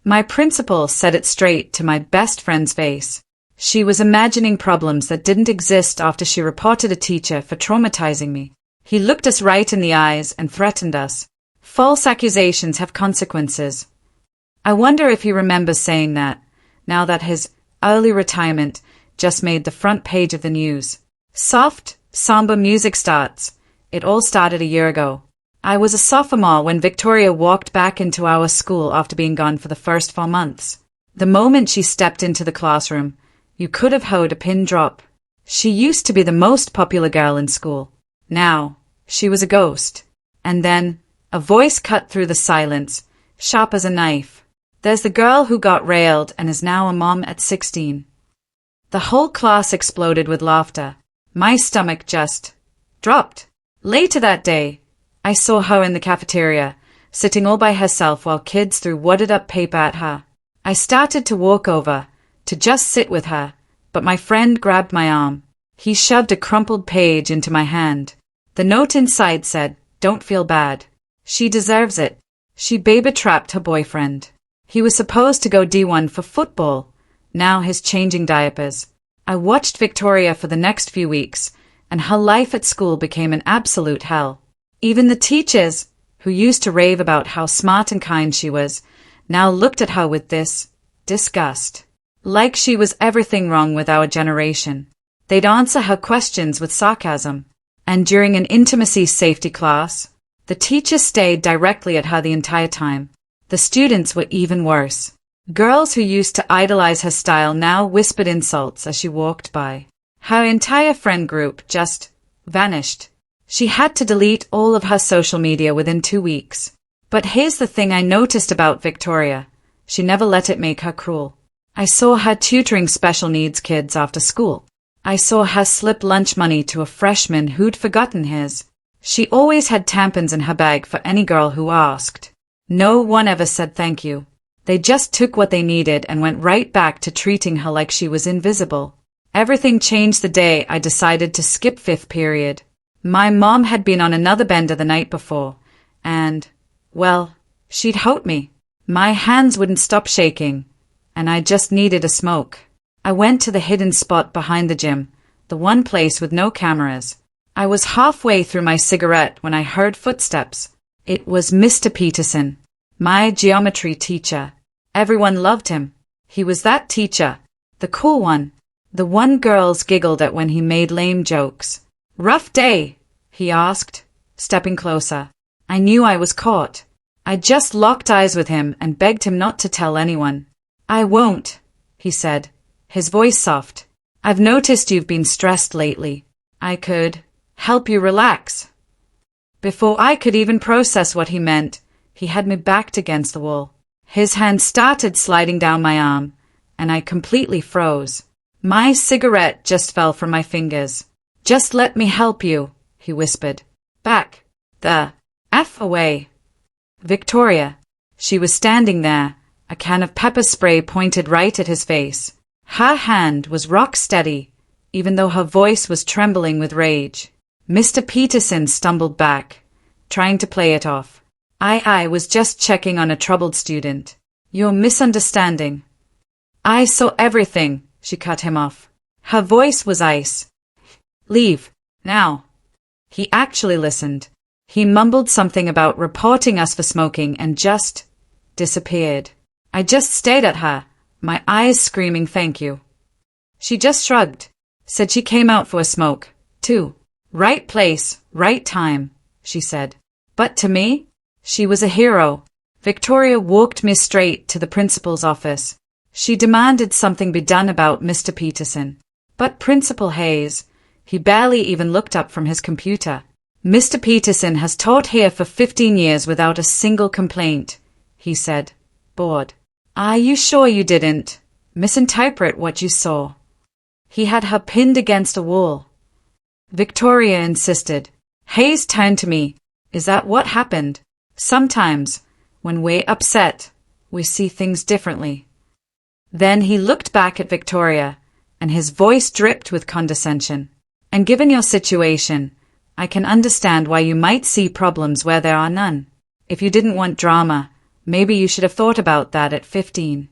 My principal said it straight to my best friend's face. She was imagining problems that didn't exist after she reported a teacher for traumatizing me. He looked us right in the eyes and threatened us. False accusations have consequences. I wonder if he remembers saying that, now that his early retirement just made the front page of the news. Soft, somber music starts. It all started a year ago. I was a sophomore when Victoria walked back into our school after being gone for the first 4 months. The moment she stepped into the classroom, you could have heard a pin drop. She used to be the most popular girl in school. Now, she was a ghost. And then, a voice cut through the silence, sharp as a knife. There's the girl who got railed and is now a mom at 16. The whole class exploded with laughter. My stomach just dropped. Later that day, I saw her in the cafeteria, sitting all by herself while kids threw wadded-up paper at her. I started to walk over, to just sit with her, but my friend grabbed my arm. He shoved a crumpled page into my hand. The note inside said, "Don't feel bad. She deserves it. She baby-trapped her boyfriend. He was supposed to go D1 for football. Now he's changing diapers." I watched Victoria for the next few weeks, and her life at school became an absolute hell. Even the teachers, who used to rave about how smart and kind she was, now looked at her with this disgust. Like she was everything wrong with our generation. They'd answer her questions with sarcasm. And during an intimacy safety class, the teacher stayed directly at her the entire time. The students were even worse. Girls who used to idolize her style now whispered insults as she walked by. Her entire friend group just vanished. She had to delete all of her social media within 2 weeks. But here's the thing I noticed about Victoria. She never let it make her cruel. I saw her tutoring special needs kids after school. I saw her slip lunch money to a freshman who'd forgotten his. She always had tampons in her bag for any girl who asked. No one ever said thank you. They just took what they needed and went right back to treating her like she was invisible. Everything changed the day I decided to skip 5th period. My mom had been on another bender the night before, and, well, she'd helped me. My hands wouldn't stop shaking, and I just needed a smoke. I went to the hidden spot behind the gym, the one place with no cameras. I was halfway through my cigarette when I heard footsteps. It was Mr. Peterson, my geometry teacher. Everyone loved him. He was that teacher, the cool one, the one girls giggled at when he made lame jokes. "Rough day?" he asked, stepping closer. I knew I was caught. I just locked eyes with him and begged him not to tell anyone. "I won't," he said, his voice soft. "I've noticed you've been stressed lately. I could help you relax." Before I could even process what he meant, he had me backed against the wall. His hand started sliding down my arm, and I completely froze. My cigarette just fell from my fingers. "Just let me help you," he whispered. "Back the F away." Victoria. She was standing there, a can of pepper spray pointed right at his face. Her hand was rock steady, even though her voice was trembling with rage. Mr. Peterson stumbled back, trying to play it off. I was just checking on a troubled student. "You're misunderstanding." "I saw everything," she cut him off. Her voice was ice. "Leave, now." He actually listened. He mumbled something about reporting us for smoking and just disappeared. I just stared at her, my eyes screaming thank you. She just shrugged, said she came out for a smoke, too. "Right place, right time," she said. But to me, she was a hero. Victoria walked me straight to the principal's office. She demanded something be done about Mr. Peterson. But Principal Hayes, he barely even looked up from his computer. "Mr. Peterson has taught here for 15 years without a single complaint," he said, bored. "Are you sure you didn't misinterpret what you saw?" He had her pinned against a wall. Victoria insisted. Hayes turned to me. "Is that what happened? Sometimes, when we're upset, we see things differently." Then he looked back at Victoria, and his voice dripped with condescension. "And given your situation, I can understand why you might see problems where there are none. If you didn't want drama, Maybe you should have thought about that at 15.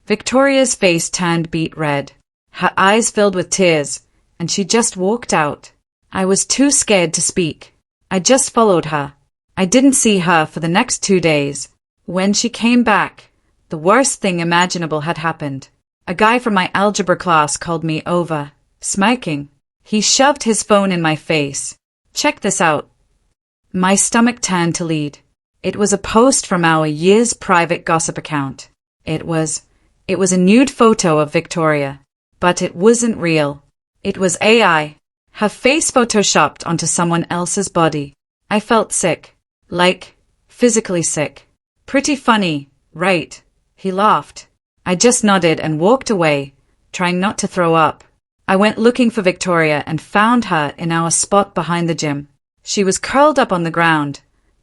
Victoria's face turned beet red. Her eyes filled with tears, and she just walked out. I was too scared to speak. I just followed her. I didn't see her for the next 2 days. When she came back, the worst thing imaginable had happened. A guy from my algebra class called me over, smirking. He shoved his phone in my face. Check this out. My stomach turned to lead. It was a post from our year's private gossip account. It was a nude photo of Victoria. But it wasn't real. It was AI. Her face photoshopped onto someone else's body. I felt sick. Like, physically sick. Pretty funny, right? He laughed. I just nodded and walked away, trying not to throw up. I went looking for Victoria and found her in our spot behind the gym. She was curled up on the ground,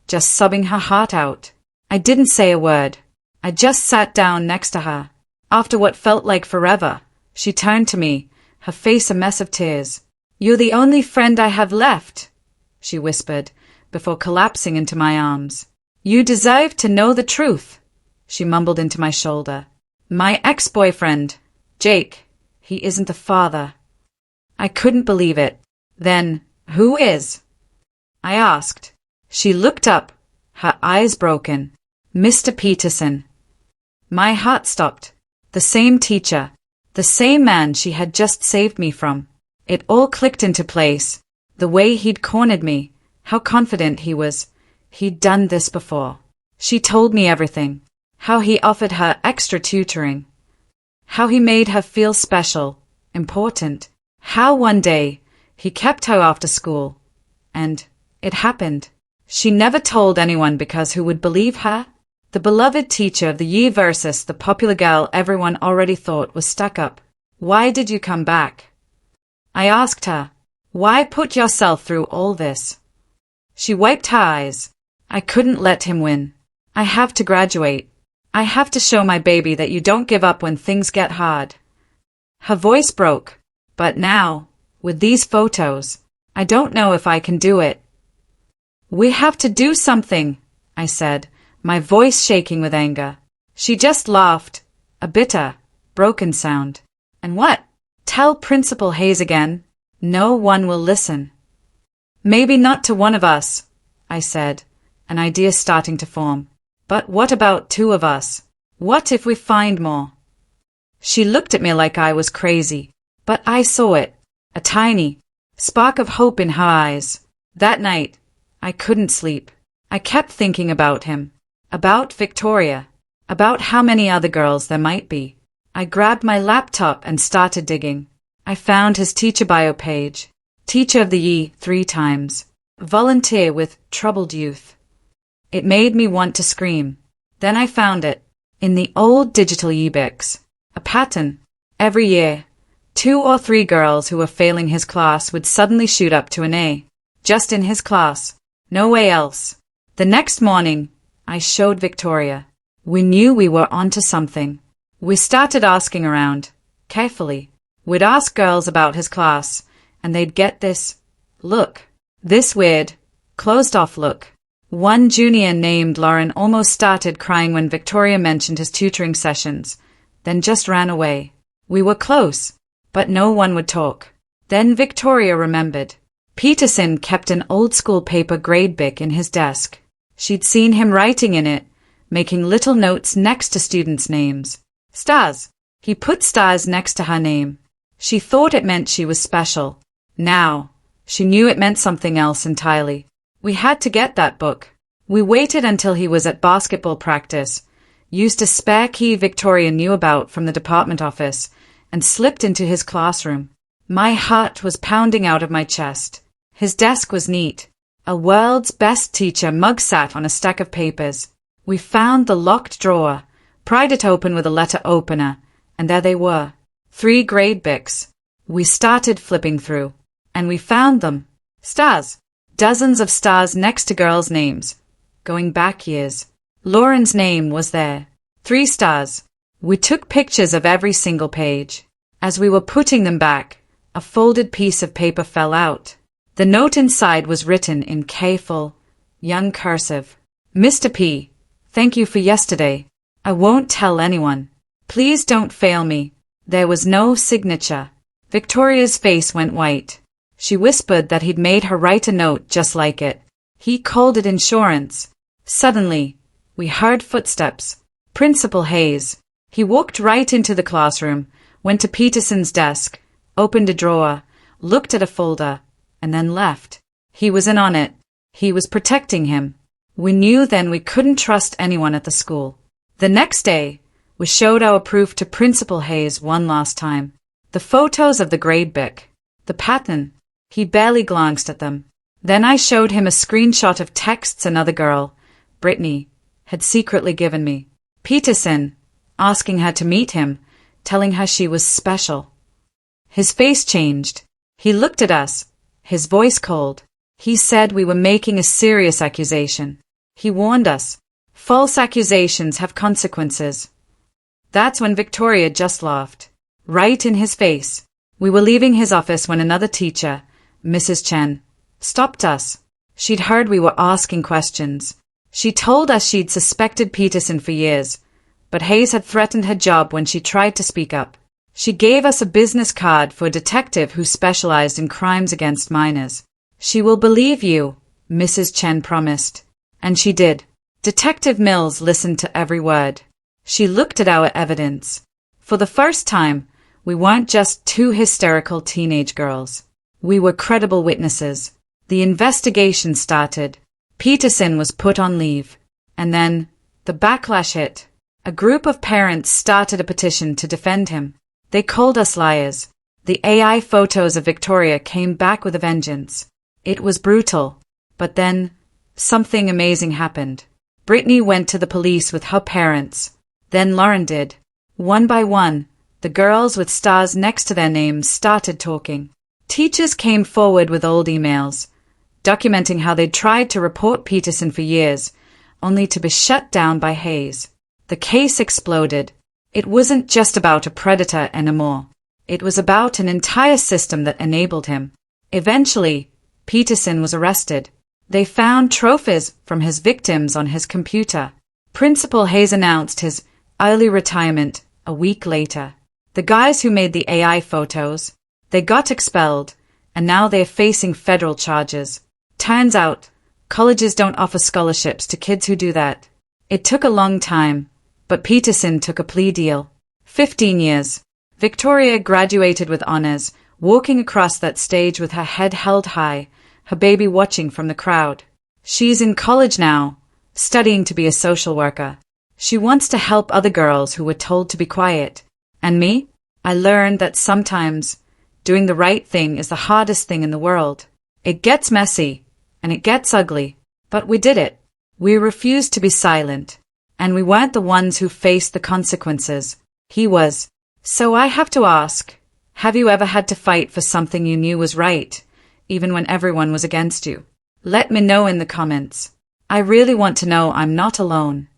just sobbing her heart out. I didn't say a word. I just sat down next to her. After what felt like forever, she turned to me, her face a mess of tears. "You're the only friend I have left," she whispered, before collapsing into my arms. "You deserve to know the truth," she mumbled into my shoulder. "My ex-boyfriend, Jake, he isn't the father." I couldn't believe it. "Then, who is?" I asked. She looked up, her eyes broken. "Mr. Peterson." My heart stopped. The same teacher. The same man she had just saved me from. It all clicked into place. The way he'd cornered me, how confident he was. He'd done this before. She told me everything. How he offered her extra tutoring. How he made her feel special, important. How one day he kept her after school. And it happened. She never told anyone because who would believe her? The beloved teacher of the year versus the popular girl everyone already thought was stuck up. "Why did you come back?" I asked her. "Why put yourself through all this?" She wiped her eyes. "I couldn't let him win. I have to graduate. I have to show my baby that you don't give up when things get hard." Her voice broke. "But now, with these photos, I don't know if I can do it." "We have to do something," I said, my voice shaking with anger. She just laughed, a bitter, broken sound. "And what? Tell Principal Hayes again? No one will listen." "Maybe not to one of us," I said, an idea starting to form. "But what about 2 of us? What if we find more?" She looked at me like I was crazy, but I saw it, a tiny spark of hope in her eyes. That night, I couldn't sleep. I kept thinking about him, about Victoria, about how many other girls there might be. I grabbed my laptop and started digging. I found his teacher bio page. Teacher of the Year 3 times. Volunteer with troubled youth. It made me want to scream. Then I found it. In the old digital yearbooks. A pattern. Every year, 2 or 3 girls who were failing his class would suddenly shoot up to an A. Just in his class. No way else. The next morning, I showed Victoria. We knew we were onto something. We started asking around, carefully. We'd ask girls about his class, and they'd get this look. This weird, closed-off look. One junior named Lauren almost started crying when Victoria mentioned his tutoring sessions, then just ran away. We were close, but no one would talk. Then Victoria remembered. Peterson kept an old-school paper gradebook in his desk. She'd seen him writing in it, making little notes next to students' names. Stars. He put stars next to her name. She thought it meant she was special. Now, she knew it meant something else entirely. We had to get that book. We waited until he was at basketball practice, used a spare key Victoria knew about from the department office, and slipped into his classroom. My heart was pounding out of my chest. His desk was neat. A world's best teacher mug sat on a stack of papers. We found the locked drawer, pried it open with a letter opener, and there they were. 3 grade books. We started flipping through, and we found them. Stars. Dozens of stars next to girls' names. Going back years. Lauren's name was there. 3 stars. We took pictures of every single page. As we were putting them back, a folded piece of paper fell out. The note inside was written in careful, young cursive. Mr. P. Thank you for yesterday. I won't tell anyone. Please don't fail me. There was no signature. Victoria's face went white. She whispered that he'd made her write a note just like it. He called it insurance. Suddenly, we heard footsteps. Principal Hayes. He walked right into the classroom, went to Peterson's desk, opened a drawer, looked at a folder, and then left. He was in on it. He was protecting him. We knew then we couldn't trust anyone at the school. The next day, we showed our proof to Principal Hayes one last time. The photos of the grade book. The pattern. He barely glanced at them. Then I showed him a screenshot of texts another girl, Brittany, had secretly given me. Peterson, asking her to meet him, telling her she was special. His face changed. He looked at us, his voice cold. He said we were making a serious accusation. He warned us. False accusations have consequences. That's when Victoria just laughed. Right in his face. We were leaving his office when another teacher, Mrs. Chen, stopped us. She'd heard we were asking questions. She told us she'd suspected Peterson for years, but Hayes had threatened her job when she tried to speak up. She gave us a business card for a detective who specialized in crimes against minors. She will believe you, Mrs. Chen promised. And she did. Detective Mills listened to every word. She looked at our evidence. For the first time, we weren't just two hysterical teenage girls. We were credible witnesses. The investigation started. Peterson was put on leave. And then, the backlash hit. A group of parents started a petition to defend him. They called us liars. The AI photos of Victoria came back with a vengeance. It was brutal. But then, something amazing happened. Brittany went to the police with her parents. Then Lauren did. One by one, the girls with stars next to their names started talking. Teachers came forward with old emails, documenting how they'd tried to report Peterson for years, only to be shut down by Hayes. The case exploded. It wasn't just about a predator anymore. It was about an entire system that enabled him. Eventually, Peterson was arrested. They found trophies from his victims on his computer. Principal Hayes announced his early retirement a week later. The guys who made the AI photos, they got expelled, and now they're facing federal charges. Turns out, colleges don't offer scholarships to kids who do that. It took a long time, but Peterson took a plea deal. 15 years. Victoria graduated with honors, walking across that stage with her head held high, her baby watching from the crowd. She's in college now, studying to be a social worker. She wants to help other girls who were told to be quiet. And me? I learned that sometimes doing the right thing is the hardest thing in the world. It gets messy, and it gets ugly, but we did it. We refused to be silent, and we weren't the ones who faced the consequences. He was. So I have to ask, have you ever had to fight for something you knew was right, even when everyone was against you? Let me know in the comments. I really want to know I'm not alone.